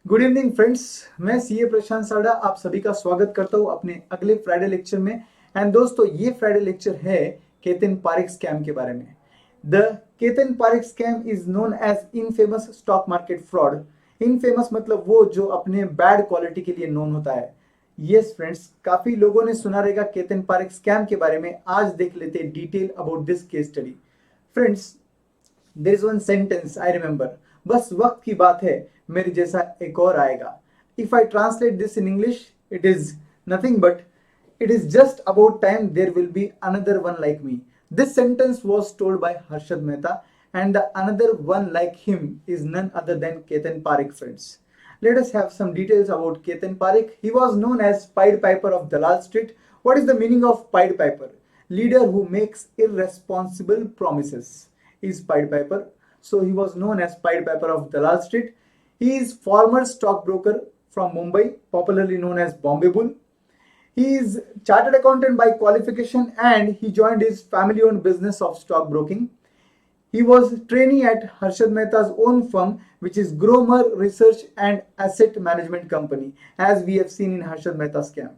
Good evening friends. मैं CA प्रशांत साड़ा आप सभी का स्वागत करता हूं अपने अगले फ्राइडे लेक्चर में। एंड दोस्तों, ये फ्राइडे लेक्चर है केतन पारेख स्कैम के बारे में। The Ketan Parekh scam is known as infamous stock market fraud. Infamous मतलब वो जो अपने बैड क्वालिटी के लिए नोन होता है। यस फ्रेंड्स, काफी लोगों ने सुना रहेगा केतन पारेख स्कैम के बारे में। आज देख लेते हैं detail about this case study. Friends, there is one sentence I remember, बस वक्त की बात है, मेरे जैसा एक और आएगा। If I translate this in English, it is nothing but it is just about time there will be another one like me. This sentence was told by Harshad Mehta, and the another one like him is none other than Ketan Parekh, friends. Let us have some details about Ketan Parekh. He was known as Pied Piper of Dalal Street. What is the meaning of Pied Piper? Leader who makes irresponsible promises is Pied Piper. So he was known as Pied Piper of Dalal Street. He is former stockbroker from Mumbai, popularly known as Bombay Bull. He is chartered accountant by qualification and he joined his family-owned business of stockbroking. He was trainee at Harshad Mehta's own firm, which is Gromer Research and Asset Management Company, as we have seen in Harshad Mehta scam.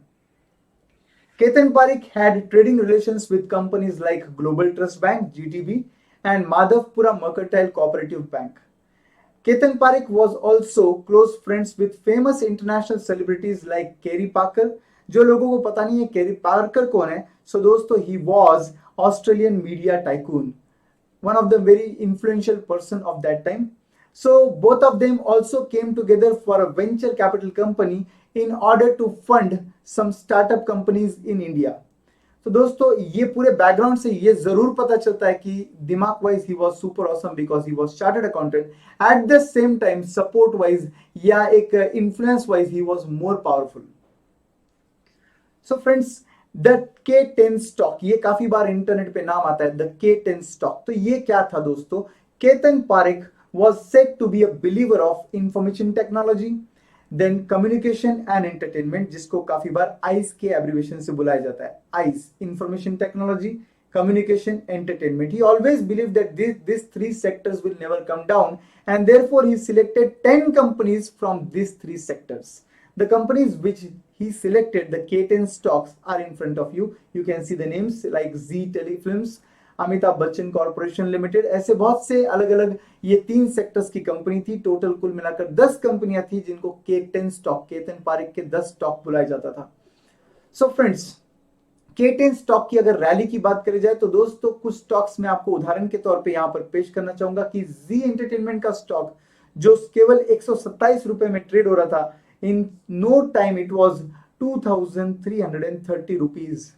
Ketan Parekh had trading relations with companies like Global Trust Bank (GTB) and Madhavpura Mercantile Cooperative Bank. Ketan Parekh was also close friends with famous international celebrities like Kerry Parker. जो लोगों को पता नहीं है carry Parker कौन है, सो दोस्तों he was Australian media tycoon, one of the very influential person of that time. So both of them also came together for a venture capital company in order to fund some startup companies in India. तो दोस्तों ये पूरे background से ये जरूर पता चलता है कि दिमाग wise he was super awesome because he was chartered accountant. At the same time support wise या एक influence wise he was more powerful. So friends, the K10 stock, ये काफी बार इंटरनेट पे नाम आता है, द K10 स्टॉक। तो ये क्या था दोस्तों? Ketan Parekh was said to be a believer of information technology, then communication and entertainment, जिसको काफी बार आइस के एब्रिविएशन से बुलाया जाता है। Ice, information technology, communication, entertainment. He always believed that these three sectors will never come down, and therefore he selected 10 companies from these three sectors. The companies which he selected, the K10 stocks, are in front of you. You can see the names like Z Telefilms, Amitabh Bachchan corporation limited, ऐसे बहुत से अलग अलग ये 3 sectors की company थी। Total कुल मिलाकर 10 कंपनियां थी जिनको K10 स्टॉक, केतन पारेख के 10 स्टॉक बुलाया जाता था। सो फ्रेंड्स, K10 स्टॉक की अगर रैली की बात करी जाए तो दोस्तों कुछ स्टॉक्स में आपको उदाहरण के तौर पे यहां पर पेश करना चाहूंगा कि जी एंटरटेनमेंट का स्टॉक जो केवल 127 रुपए में ट्रेड हो रहा था, in no time it was 2330 rupees.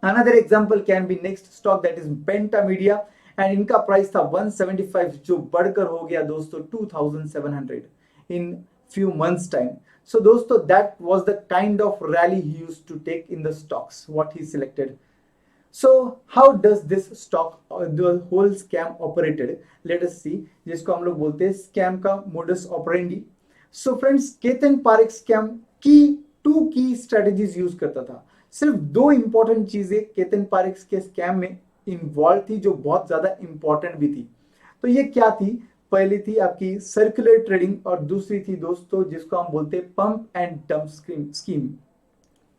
Another example can be next stock, that is Benta Media, and इनका प्राइस था 175 जो बढ़कर हो गया दोस्तों 2700 in few months time. So दोस्तों, that was the kind of rally he used to take in the stocks what he selected. So how does this stock, the whole scam operated? Let us see, जिसको हम लोग बोलते हैं scam का modus operandi. So friends, Ketan Parekh scam की 2 की strategies use करता था। सिर्फ 2 इंपॉर्टेंट चीजें केतन पारेख के स्कैम में इन्वॉल्व थी जो बहुत ज्यादा इंपॉर्टेंट भी थी। तो ये क्या थी? पहली थी आपकी सर्कुलर ट्रेडिंग और दूसरी थी दोस्तों जिसको हम बोलते हैं pump and dump scheme.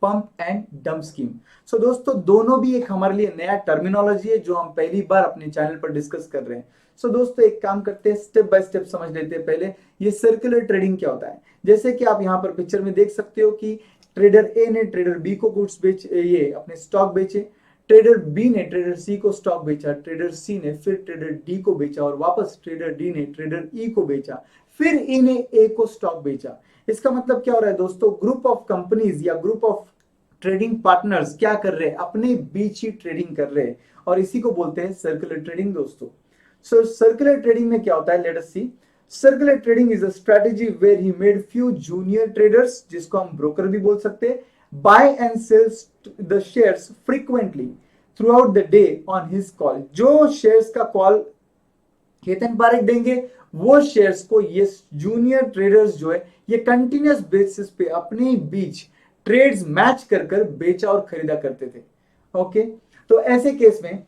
Pump and dump scheme. So दोस्तों दोनों भी एक हमारे लिए नया टर्मिनोलॉजी है जो हम पहली बार अपने चैनल पर डिस्कस कर रहे हैं। सो दोस्तों एक काम करते हैं, स्टेप बाय स्टेप समझ लेते हैं। पहले ये सर्कुलर ट्रेडिंग क्या होता है। जैसे कि आप यहाँ पर पिक्चर में देख सकते हो कि ट्रेडर ए ने ट्रेडर बी को गुड्स ये अपने स्टॉक बेचे, ट्रेडर बी ने ट्रेडर सी को स्टॉक बेचा, ट्रेडर सी ने फिर ट्रेडर डी को बेचा और वापस ट्रेडर डी ने ट्रेडर ई को बेचा, फिर ई ने ए को स्टॉक बेचा। इसका मतलब क्या हो रहा है दोस्तों? ग्रुप ऑफ कंपनीज या ग्रुप ऑफ ट्रेडिंग पार्टनर्स क्या कर रहे हैं? अपने बीच ही ट्रेडिंग कर रहे हैं और इसी को बोलते हैं सर्कुलर ट्रेडिंग दोस्तों। सो सर्कुलर ट्रेडिंग में क्या होता है, let us see. Circular trading is a strategy where he made few junior traders, जिसको हम ब्रोकर भी बोल सकते हैं, buy and sells the shares frequently throughout the day on his call. जो शेयर्स का कॉल केतन पारेख देंगे वो शेयर्स को ये जूनियर ट्रेडर्स जो है ये कंटिन्यूस बेसिस पे अपने बीच ट्रेड्स मैच कर कर बेचा और खरीदा करते थे। ओके, तो ऐसे केस में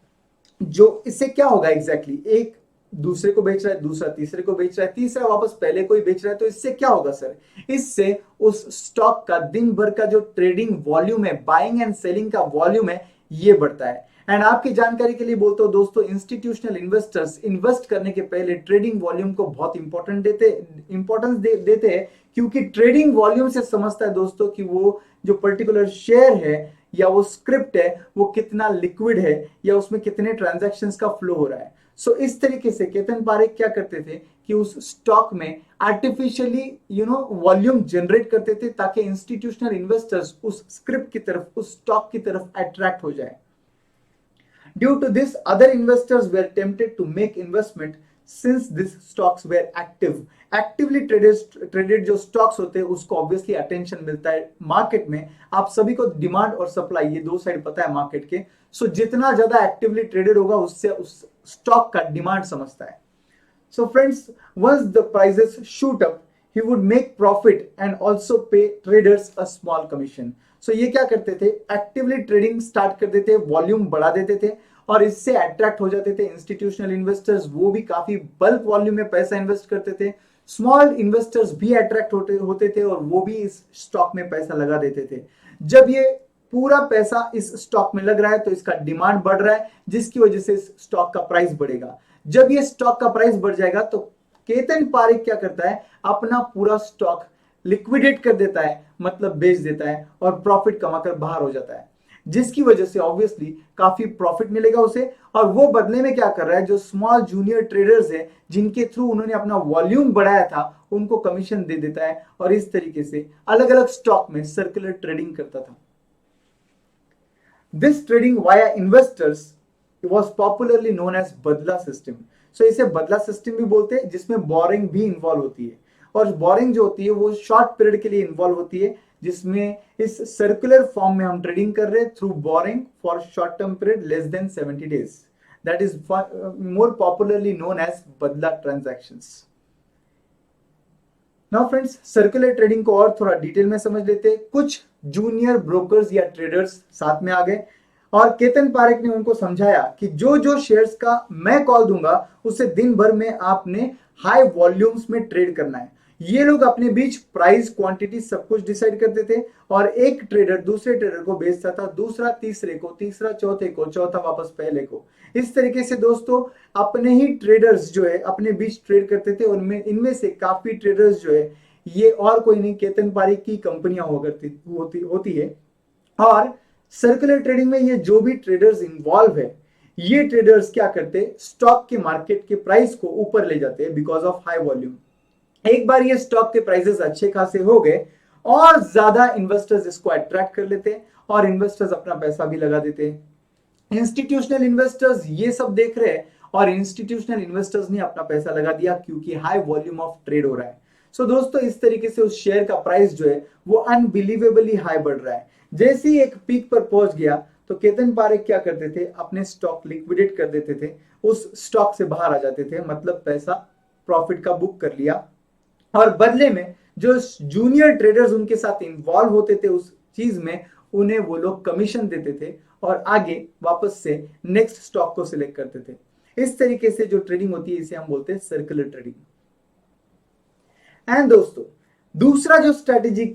जो इससे क्या होगा एग्जैक्टली, एक दूसरे को बेच रहा है, दूसरा तीसरे को बेच रहा है, तीसरा वापस पहले को ही बेच रहा है, तो इससे क्या होगा सर? इससे उस स्टॉक का दिन भर का जो ट्रेडिंग वॉल्यूम है, बाइंग एंड सेलिंग का वॉल्यूम है, ये बढ़ता है। एंड आपकी जानकारी के लिए बोलता हूं दोस्तों, इंस्टीट्यूशनल इन्वेस्टर्स इन्वेस्ट करने के पहले ट्रेडिंग वॉल्यूम को बहुत इंपॉर्टेंस देते हैं, क्योंकि ट्रेडिंग वॉल्यूम से समझता है दोस्तों कि वो जो पर्टिकुलर शेयर है या वो स्क्रिप्ट है वो कितना लिक्विड है या उसमें कितने ट्रांजैक्शंस का फ्लो हो रहा है। सो इस तरीके से केतन पारेख क्या करते थे कि उस स्टॉक में आर्टिफिशियली वॉल्यूम जनरेट करते थे, ताकि इंस्टीट्यूशनल इन्वेस्टर्स उस स्क्रिप्ट की तरफ, उस स्टॉक की तरफ अट्रैक्ट हो जाए। Due to this, other investors were tempted to make investment since these stocks were active. Actively traded जो stocks होते हैं उसको obviously attention मिलता है मार्केट में। आप सभी को डिमांड और सप्लाई ये दो साइड पता है मार्केट के। सो जितना ज्यादा एक्टिवली ट्रेडेड होगा उससे उस स्टॉक का डिमांड समझता है। So friends, once the prices shoot up, he would make profit and also pay traders a small commission. So ये क्या करते थे? एक्टिवली ट्रेडिंग स्टार्ट कर देते, वॉल्यूम बढ़ा देते थे और इससे अट्रैक्ट हो जाते थे इंस्टीट्यूशनल इन्वेस्टर्स, वो भी काफी बल्क वॉल्यूम में पैसा इन्वेस्ट करते थे। स्मॉल इन्वेस्टर्स भी अट्रैक्ट होते थे और वो भी इस स्टॉक में पैसा लगा देते थे। जब ये पूरा पैसा इस स्टॉक में लग रहा है तो इसका डिमांड बढ़ रहा है, जिसकी वजह से इस स्टॉक का प्राइस बढ़ेगा। जब ये स्टॉक का प्राइस बढ़ जाएगा तो केतन पारेख क्या करता है? अपना पूरा स्टॉक लिक्विडेट कर देता है, मतलब बेच देता है और प्रॉफिट कमाकर बाहर हो जाता है, जिसकी वजह से ऑब्वियसली काफी प्रॉफिट मिलेगा उसे। और वो बदले में क्या कर रहा है? जो स्मॉल जूनियर ट्रेडर्स है जिनके थ्रू उन्होंने अपना वॉल्यूम बढ़ाया था, उनको कमीशन दे देता है और इस तरीके से अलग अलग स्टॉक में सर्कुलर ट्रेडिंग करता था। This trading via investors was popularly known as बदला सिस्टम। सो इसे बदला सिस्टम भी बोलते हैं, जिसमें बोरिंग भी इन्वॉल्व होती है। और बोरिंग जो होती है वो शॉर्ट पीरियड के लिए इन्वॉल्व होती है, जिसमें इस सर्कुलर फॉर्म में हम ट्रेडिंग कर रहे हैं through borrowing for short term period less than 70 days. That is more popularly known as badla transactions. Now friends, circular trading को और थोड़ा डिटेल में समझ लेते हैं। कुछ जूनियर ब्रोकर्स या ट्रेडर्स साथ में आ गए और केतन पारेख ने उनको समझाया कि जो जो शेयर्स का मैं कॉल दूंगा उसे दिन भर में आपने हाई वॉल्यूम्स में ट्रेड करना है। ये लोग अपने बीच प्राइस, क्वांटिटी सब कुछ डिसाइड करते थे और एक ट्रेडर दूसरे ट्रेडर को बेचता था, दूसरा तीसरे को, तीसरा चौथे को, चौथा वापस पहले को। इस तरीके से दोस्तों अपने ही ट्रेडर्स जो है अपने बीच ट्रेड करते थे। उनमें इनमें से काफी ट्रेडर्स जो है ये और कोई नहीं, केतन पारेख की कंपनियां होती है। और सर्कुलर ट्रेडिंग में ये जो भी ट्रेडर्स इन्वॉल्व है, ये ट्रेडर्स क्या करते? स्टॉक के मार्केट के प्राइस को ऊपर ले जाते हैं बिकॉज ऑफ हाई वॉल्यूम। एक बार ये स्टॉक के प्राइसेस अच्छे खासे हो गए और ज्यादा इन्वेस्टर्स इसको अट्रैक्ट कर लेते और इन्वेस्टर्स अपना पैसा भी लगा देते। इंस्टीट्यूशनल इन्वेस्टर्स ये सब देख रहे हैं और इंस्टीट्यूशनल इन्वेस्टर्स ने अपना पैसा लगा दिया क्योंकि हाई वॉल्यूम ऑफ ट्रेड हो रहा है। सो दोस्तों इस तरीके से उस शेयर का प्राइस जो है वो अनबिलीवेबली हाई बढ़ रहा है। जैसे ही एक पीक पर पहुंच गया तो केतन पारेख क्या करते थे? अपने स्टॉक लिक्विडेट कर देते थे, उस स्टॉक से बाहर आ जाते थे, मतलब पैसा प्रॉफिट का बुक कर लिया। और बदले में जो जूनियर ट्रेडर्स उनके साथ इन्वॉल्व होते थे उस चीज में, उन्हें वो लोग कमीशन देते थे और आगे वापस से नेक्स्ट स्टॉक को सिलेक्ट करते थे। इस तरीके से जो ट्रेडिंग होती है इसे हम बोलते हैं सर्कुलर ट्रेडिंग। एंड दोस्तों दूसरा जो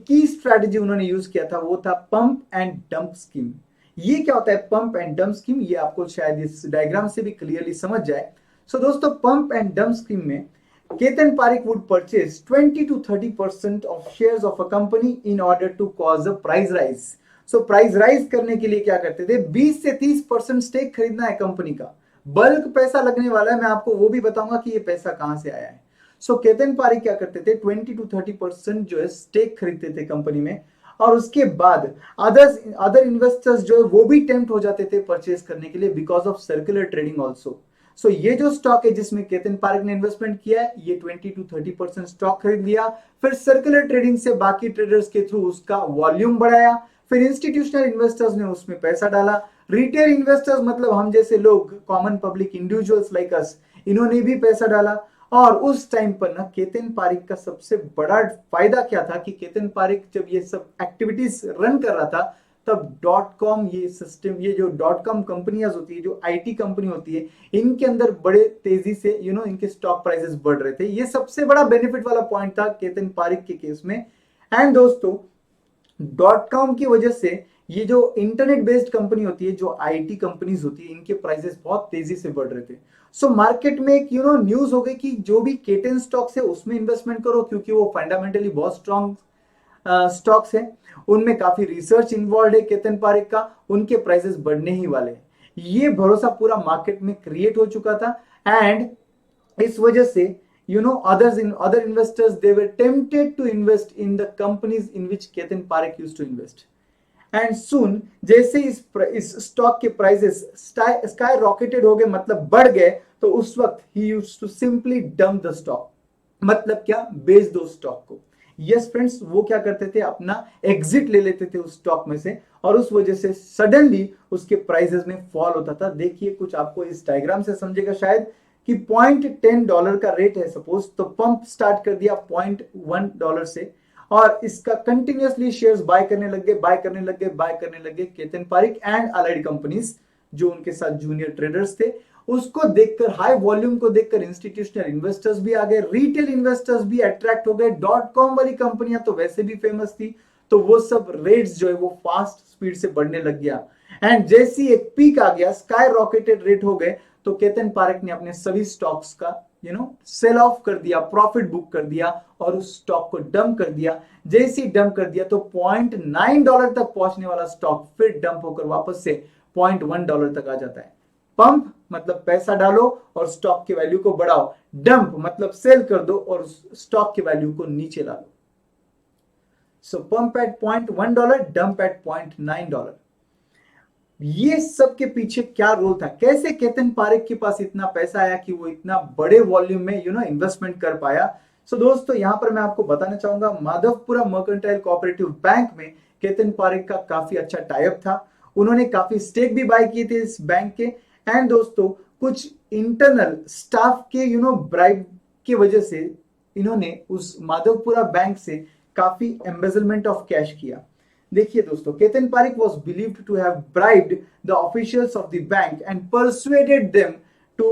की स्ट्रेटेजी उन्होंने यूज किया था वो था पंप एंड डंप स्कीम। ये क्या होता है पंप एंड डंप स्कीम? ये आपको शायद इस डायग्राम से भी क्लियरली समझ जाए। सो दोस्तों पंप एंड डंप स्कीम में Ketan Parekh would purchase 20 to 30% of shares of a company in order to cause a price rise. So price rise करने के लिए क्या करते थे? 20 से 30% स्टेक खरीदना है कंपनी का, बल्क पैसा लगने वाला है। मैं आपको वो भी बताऊंगा कि ये पैसा कहां से आया है। सो केतन पारेख क्या करते थे? 20 to 30% जो है स्टेक खरीदते थे कंपनी में और उसके बाद अदर इन्वेस्टर्स जो है वो भी टेम्प्ट हो जाते थे परचेज करने के लिए because of circular trading also. So ये जो स्टॉक है जिसमें केतन पारेख ने इन्वेस्टमेंट किया है, ये 20 to 30% स्टॉक खरीद लिया, फिर सर्कुलर ट्रेडिंग से बाकी ट्रेडर्स के थ्रू उसका वॉल्यूम बढ़ाया, फिर इंस्टीट्यूशनल इन्वेस्टर्स ने उसमें पैसा डाला, रिटेल इन्वेस्टर्स मतलब हम जैसे लोग, common public individuals like us, इन्होंने भी पैसा डाला। और उस टाइम पर ना केतन पारेख का सबसे बड़ा फायदा क्या था कि केतन पारेख जब ये सब एक्टिविटीज रन कर रहा था तब डॉट कॉम ये सिस्टम, ये जो डॉट कॉम कंपनियां होती है, जो आईटी कंपनी होती है, इनके अंदर बड़े तेजी से इनके स्टॉक प्राइसेस बढ़ रहे थे। ये सबसे बड़ा बेनिफिट वाला पॉइंट था केतन पारिक के केस में। एंड दोस्तों, डॉट कॉम की वजह से ये जो इंटरनेट बेस्ड कंपनी होती है, जो आईटी कंपनीज होती है, इनके प्राइसेस बहुत तेजी से बढ़ रहे थे। सो मार्केट में एक न्यूज हो गई कि जो भी केटन स्टॉक्स है उसमें इन्वेस्टमेंट करो, क्योंकि वो फंडामेंटली बहुत स्ट्रॉन्ग स्टॉक्स है, उनमें काफी रिसर्च इन्वॉल्व है केतन पारिक का, उनके प्राइसेस बढ़ने ही वाले हैं। ये भरोसा पूरा मार्केट में क्रिएट हो चुका था। एंड इस वजह से other investors, they were tempted to invest in the companies in which Ketan Parekh used to invest. And soon जैसे इस स्टॉक के प्राइसेस स्काई रॉकेटेड हो गए, मतलब बढ़ गए, तो उस वक्त ही used to simply dump the stock. मतलब क्या, बेच दो स्टॉक को। यस फ्रेंड्स, वो क्या करते थे, अपना एग्जिट ले लेते थे उस स्टॉक में से, और उस वजह से सडनली उसके प्राइसेस में फॉल होता था। देखिए, कुछ आपको इस डायग्राम से समझेगा शायद कि $0.10 का रेट है सपोज, तो पंप स्टार्ट कर दिया $0.1 से, और इसका कंटिन्यूअसली शेयर्स बाय करने लग गए Ketan Parikh and allied companies, जो उनके साथ जूनियर ट्रेडर्स थे। उसको देखकर, हाई वॉल्यूम को देखकर इंस्टीट्यूशनल इन्वेस्टर्स भी आ गए, रिटेल इन्वेस्टर्स भी अट्रैक्ट हो गए। डॉट कॉम वाली कंपनियां तो वैसे भी फेमस थी, तो वो सब रेट्स जो है वो फास्ट स्पीड से बढ़ने लग गया। एंड जैसी एक पीक आ गया, स्काई रॉकेटेड रेट हो गए, तो केतन पारिक ने अपने सभी स्टॉक्स का सेल ऑफ कर दिया, प्रॉफिट बुक कर दिया, और उस स्टॉक को डंप कर दिया। जैसे ही डंप कर दिया तो $0.9 तक पहुंचने वाला स्टॉक फिर डंप होकर वापस से $0.1 तक आ जाता है। पंप मतलब पैसा डालो और स्टॉक की वैल्यू को बढ़ाओ, डंप मतलब सेल कर दो और स्टॉक की वैल्यू को नीचे ला लो। सो पंप एट $0.1, डंप एट $0.9। ये सब के पीछे क्या रोल था, कैसे केतन पारिक के पास इतना पैसा आया कि वो इतना बड़े वॉल्यूम में इन्वेस्टमेंट कर पाया। सो दोस्तों, यहां पर मैं आपको बताना चाहूंगा, माधवपुरा मर्केंटाइल कोऑपरेटिव बैंक में केतन पारिक का काफी अच्छा टाइप था। उन्होंने काफी स्टेक भी बाय किए थे इस बैंक के। एंड दोस्तों, कुछ इंटरनल स्टाफ के ब्राइब की वजह से इन्होंने उस माधवपुरा बैंक से काफी एम्बेजलमेंट ऑफ कैश किया। देखिए दोस्तों, Ketan Pareek was believed to have bribed the officials of the bank and persuaded them to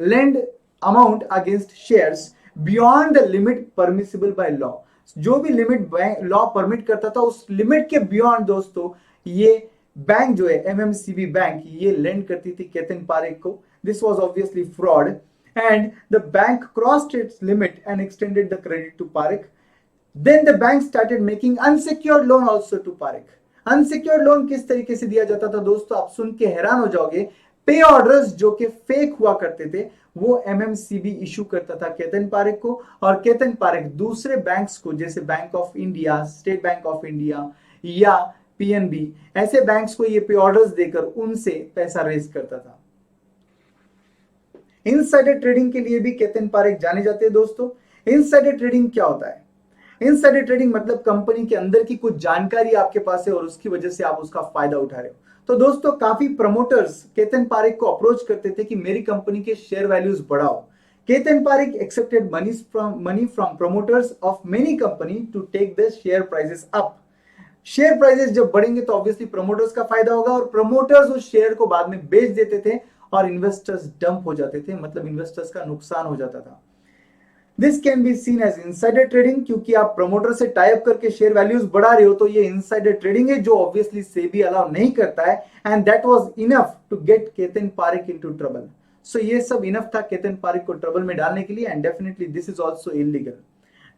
lend amount against shares beyond the limit permissible by law। जो भी लिमिट लॉ परमिट करता था, उस लिमिट के beyond दोस्तों ये बैंक जो है एमएमसीबी बैंक, ये लेंड करती थी केतन पारिक को। This was obviously fraud and the bank crossed its limit and extended the credit to Parikh. Then the bank started making unsecured loan also to Parekh। Unsecured loan किस तरीके से दिया जाता था दोस्तों, आप सुन के हैरान हो जाओगे। पे ऑर्डर्स जो कि फेक हुआ करते थे, वो एमएमसीबी इशू करता था केतन पारिक को, और केतन पारिक दूसरे बैंक्स को, जैसे bank of India, state bank of India या पीएनबी, ऐसे बैंक्स को ये पे ऑर्डर्स देकर उनसे पैसा रेज करता था। इनसाइडर ट्रेडिंग के लिए भी केतन पारिक जाने जाते हैं दोस्तों। इनसाइडर ट्रेडिंग क्या होता है? इनसाइडर ट्रेडिंग मतलब कंपनी के अंदर की कुछ जानकारी आपके पास है और उसकी वजह से आप उसका फायदा उठा रहे हो। तो दोस्तों, काफी प्रमोटर्स केतन पारिक को अप्रोच करते थे कि मेरी कंपनी के शेयर वैल्यूज बढ़ाओ। Ketan Parikh accepted money from promoters of many company to take the share prices up. Share prices जब बढ़ेंगे तो ऑब्वियसली प्रमोटर्स का फायदा होगा, और प्रमोटर्स उस शेयर को बाद में बेच देते थे और इन्वेस्टर्स डंप हो जाते थे, मतलब इन्वेस्टर्स का नुकसान हो जाता था। This can be seen as insider trading, क्योंकि आप प्रमोटर से टाई अप करके शेयर वैल्यूज बढ़ा रहे हो, तो ये इनसाइडर ट्रेडिंग है, जो ऑब्वियसली सेबी अलाउ नहीं करता है। And that was enough to get Ketan Parikh into trouble. So ये सब इनफ था केतन पारिक को ट्रबल में डालने के लिए, and definitely this is also illegal.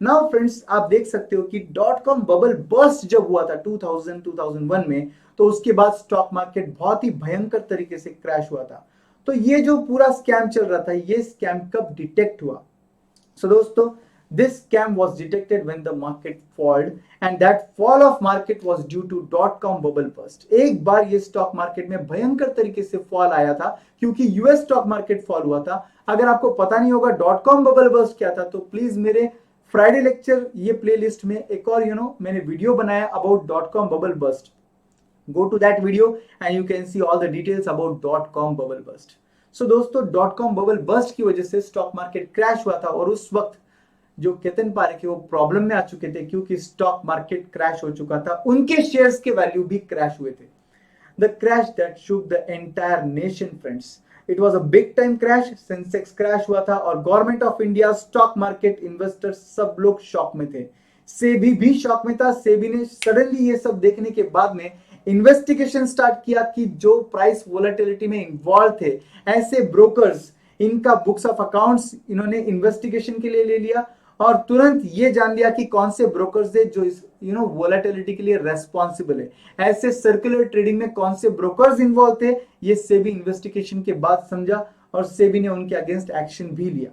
Now friends, आप देख सकते हो कि डॉट कॉम बबल बर्स्ट जब हुआ था 2000-2001 में, तो उसके बाद स्टॉक मार्केट बहुत ही भयंकर तरीके से क्रैश हुआ था। तो ये जो पूरा स्कैम चल रहा था, ये स्कैम कब डिटेक्ट हुआ? So दोस्तों, this scam was detected when the market falled, and that fall of market was due to dot-com bubble burst। एक बार ये स्टॉक मार्केट में भयंकर तरीके से फॉल आया था, क्योंकि यूएस स्टॉक मार्केट फॉल हुआ था। अगर आपको पता नहीं होगा dot-com bubble burst क्या था, तो प्लीज मेरे फ्राइडे लेक्चर ये प्लेलिस्ट में एक और मैंने वीडियो बनाया about dot-com bubble burst। Go to that video and you can see all the details about dot-com bubble burst। सो दोस्तों, डॉट कॉम बबल बस्ट की वजह से स्टॉक मार्केट क्रैश हुआ था, और उस वक्त जो केतन पारेख है वो प्रॉब्लम में आ चुके थे क्योंकि स्टॉक मार्केट क्रैश हो चुका था, उनके शेयर्स के वैल्यू भी क्रैश हुए थे। The crash that shook the entire nation friends, it was a big time crash. Sensex crash हुआ था और government of India, stock market, investors सब लोग शॉक में थे। सेबी भी शॉक में था। सेबी ने सडनली ये सब देखने के बाद में इन्वेस्टिगेशन स्टार्ट किया कि जो प्राइस वोलेटिलिटी में इन्वॉल्व थे ऐसे ब्रोकर्स, इनका बुक्स ऑफ अकाउंट्स इन्होंने इन्वेस्टिगेशन के लिए ले लिया और तुरंत ये जान लिया कि कौन से ब्रोकर्स है जो इस वोलेटिलिटी के लिए रेस्पॉन्सिबल है। ऐसे सर्कुलर ट्रेडिंग में कौन से ब्रोकर्स इन्वॉल्व थे ये सेबी इन्वेस्टिगेशन के बाद समझा और सेबी ने उनके अगेंस्ट एक्शन भी लिया।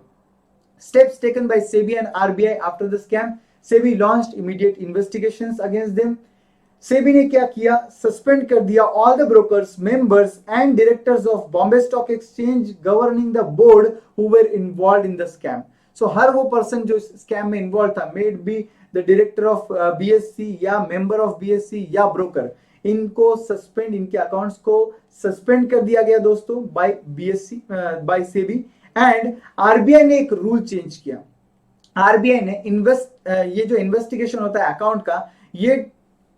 Steps taken by SEBI and RBI after the scam, SEBI launched immediate investigations against them. SEBI ने क्या किया, सस्पेंड कर दिया all the brokers, members and directors of Bombay stock exchange governing the board who were involve in the scam. So हर वो person जो scam में involve था, made be the director of BSE या मेंबर ऑफ बीएससी या broker, इनको suspend, इनके accounts को सस्पेंड कर दिया गया दोस्तों by BSC, by SEBI. And RBI ने एक रूल चेंज किया। आरबीआई ने ये जो इन्वेस्टिगेशन होता है अकाउंट का, ये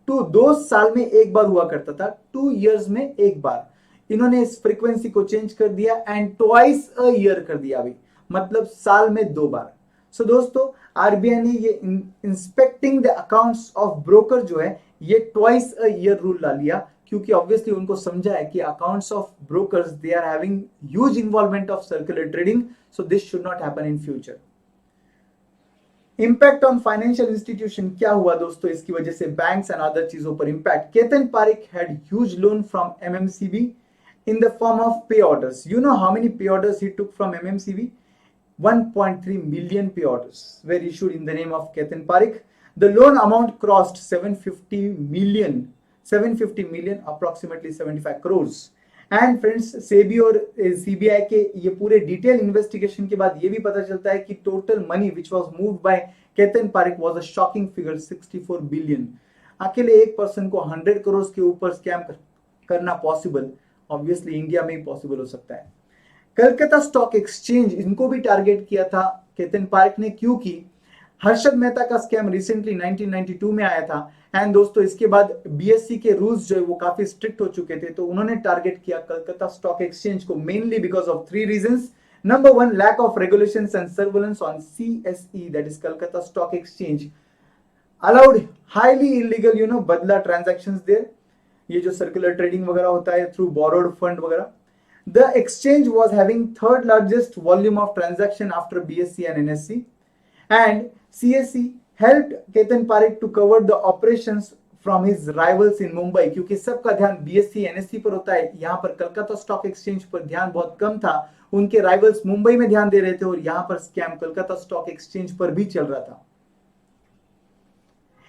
2 साल में एक बार हुआ करता था, 2 इयर्स में एक बार। इन्होंने इस फ्रीक्वेंसी को चेंज कर दिया एंड ट्वाइस अ ईयर कर दिया अभी, मतलब साल में 2 बार। सो दोस्तों आरबीआई ने ये inspecting the accounts of broker जो है ये ट्वाइस अ ईयर रूल ला लिया क्योंकि ऑब्वियसली उनको समझा है कि accounts of brokers they are having huge involvement of circular trading, so this should not happen in future. Impact on financial institution क्या हुआ दोस्तों, इसकी वजह से बैंक्स एंड अदर चीजों पर impact. Ketan Parekh had huge loan from MMCB in the form of pay orders. You know how many pay orders he took from MMCB? 1.3 million pay orders were issued in the name of Ketan Parekh. The loan amount crossed 750 million, approximately 75 crores. And friends SEBI और CBI के ये पूरे detail investigation के बाद ये भी पता चलता है कि total money which was moved by Ketan Parekh was a shocking figure 64 billion. अकेले एक पर्सन को 100 करोड़ के ऊपर स्कैम करना पॉसिबल, ऑब्वियसली इंडिया में ही पॉसिबल हो सकता है। कलकत्ता स्टॉक एक्सचेंज, इनको भी टारगेट किया था केतन पारेख ने क्योंकि हर्षद मेहता का स्कैम रिसेंटली 1992 में आया था एंड दोस्तों इसके बाद बीएससी के रूल्स जो है वो काफी स्ट्रिक्ट हो चुके थे, तो उन्होंने टारगेट किया कलकत्ता स्टॉक एक्सचेंज को mainly because of 3 reasons. Number 1, lack of regulations and surveillance on CSE, that is Calcutta stock exchange allowed highly illegal बदला ट्रांजैक्शंस देयर, ये जो सर्कुलर ट्रेडिंग वगैरह होता है थ्रू बोरोड फंड वगैरह। The exchange was having third largest volume of transaction after BSC and NSC and CSE helped Ketan Parekh to cover the operations from his rivals in Mumbai, क्योंकि सबका ध्यान BSc NSC पर होता है, यहाँ पर Calcutta stock exchange पर ध्यान बहुत कम था, उनके राइवल्स मुंबई में ध्यान दे रहे थे और यहाँ पर स्कैम कलकत्ता स्टॉक एक्सचेंज पर भी चल रहा था।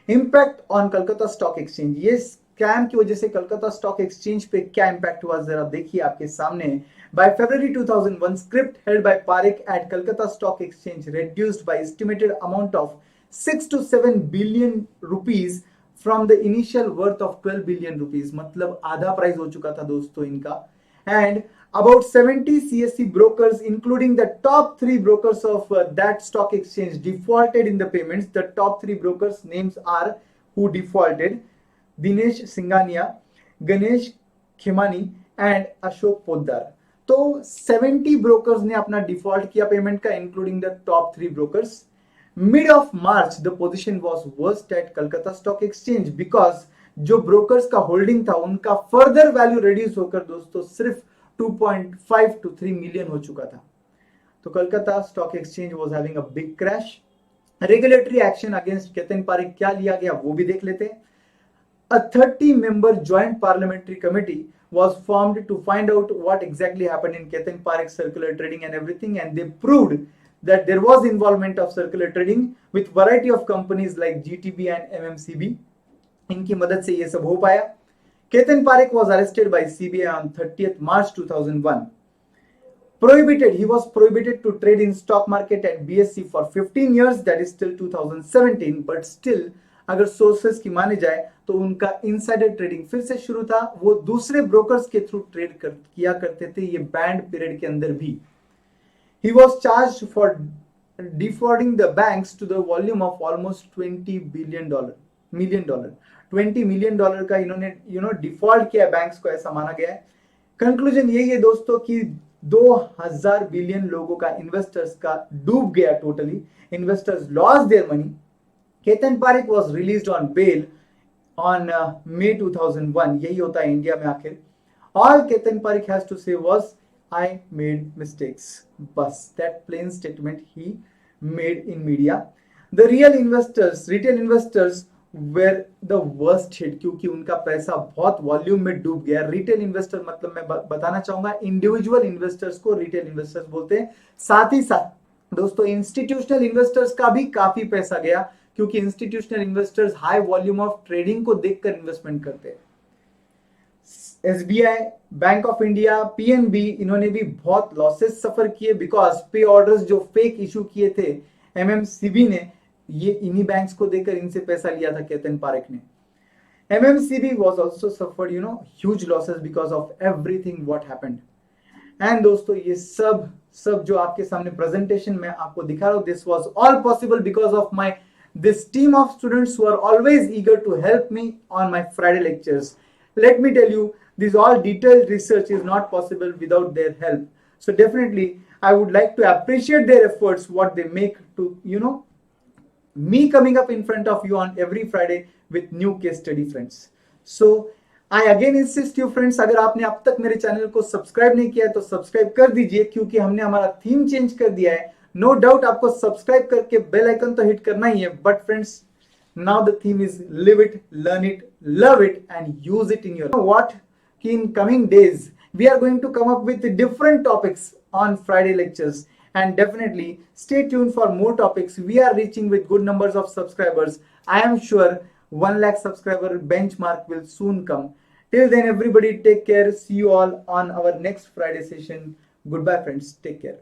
Impact on Calcutta stock exchange, ये स्कैम की वजह से कलकत्ता स्टॉक एक्सचेंज पे क्या इंपैक्ट हुआ जरा देखिए आपके सामने। By February 2001, script held by Parekh at Calcutta Stock Exchange reduced by estimated amount of 6 to 7 billion rupees from the initial worth of 12 billion rupees, मतलब आधा प्राइस हो चुका था दोस्तों इनका। And about 70 CSE brokers, including the top 3 brokers of that stock exchange, defaulted in the payments. The top 3 brokers names are who defaulted: Dinesh Singhania, Ganesh Khemani and Ashok Poddar. तो 70 brokers ने अपना default किया payment का, including the top 3 brokers. Mid of March the position was worst at Calcutta stock exchange because जो brokers का holding था उनका further value reduce होकर दोस्तों सिर्फ 2.5 to 3 मिलियन हो चुका था। तो Calcutta stock exchange was having a big crash. Regulatory action against Ketan Parekh क्या लिया गया वो भी देख लेते हैं। A 30-member joint parliamentary committee was formed to find out what exactly happened in Ketan Parekh's circular trading and everything, and they proved that there was involvement of circular trading with variety of companies like GTB and MMCB. इनकी मदद से ये सब हो पाया। Ketan Parekh was arrested by CBI on 30th March 2001. He was prohibited to trade in stock market at BSE for 15 years, that is till 2017, but still अगर sources की माने जाए तो उनका इनसाइडर ट्रेडिंग फिर से शुरू था, वो दूसरे ब्रोकर्स के थ्रू किया करते थे ये बैंड पीरियड के अंदर भी। He was charged for defrauding the banks to the volume of almost $20 million 20 million dollar का इन्होंने डिफॉल्ट किया बैंक्स को, ऐसा माना गया है। कंक्लूजन यही है दोस्तों कि 2000 बिलियन लोगों का इन्वेस्टर्स का डूब गया, totally investors lost their money. Ketan Parekh was released on bail on May 2001। यही होता है इंडिया में आखिर। All Ketan Parekh has to say was I made mistakes, बस that plain statement he made in media। The real investors, retail investors were the worst hit, क्योंकि उनका पैसा बहुत वॉल्यूम में डूब गया। रिटेल इन्वेस्टर मतलब मैं बताना चाहूंगा इंडिविजुअल इन्वेस्टर्स को रिटेल इन्वेस्टर्स बोलते हैं। साथ ही साथ दोस्तों इंस्टीट्यूशनल इन्वेस्टर्स का भी काफी पैसा गया, क्योंकि institutional investors high volume of trading को देखकर इन्वेस्टमेंट करते हैं। SBI, bank of India, PNB, इन्होंने भी बहुत लॉसेस सफर किए बिकॉज पे ऑर्डर्स जो फेक इशू किए थे MMCB ने, ये इन्हीं बैंक्स को देकर इनसे पैसा लिया था केतन पारेख ने। MMCB was also suffered huge losses because of everything what happened। And दोस्तों ये सब जो आपके सामने प्रेजेंटेशन में आपको दिखा रहा हूं, this was all possible because of my this team of students who are always eager to help me on my Friday lectures। Let me tell you, this all detailed research is not possible without their help। So definitely I would like to appreciate their efforts, what they make to me coming up in front of you on every Friday with new case study friends। So I again insist you friends, अगर आपने अब तक मेरे channel को subscribe नहीं किया है तो सब्सक्राइब कर दीजिए, क्योंकि हमने हमारा थीम चेंज कर दिया है। नो डाउट आपको सब्सक्राइब करके बेल आइकन तो हिट करना ही है, but friends now the theme is live it, learn it, love it and use it in your what in coming days we are going to come up with different topics on Friday lectures, and definitely stay tuned for more topics। We are reaching with good numbers of subscribers। I am sure 1 lakh subscriber benchmark will soon come। Till then everybody take care, see you all on our next Friday session। Goodbye friends, take care।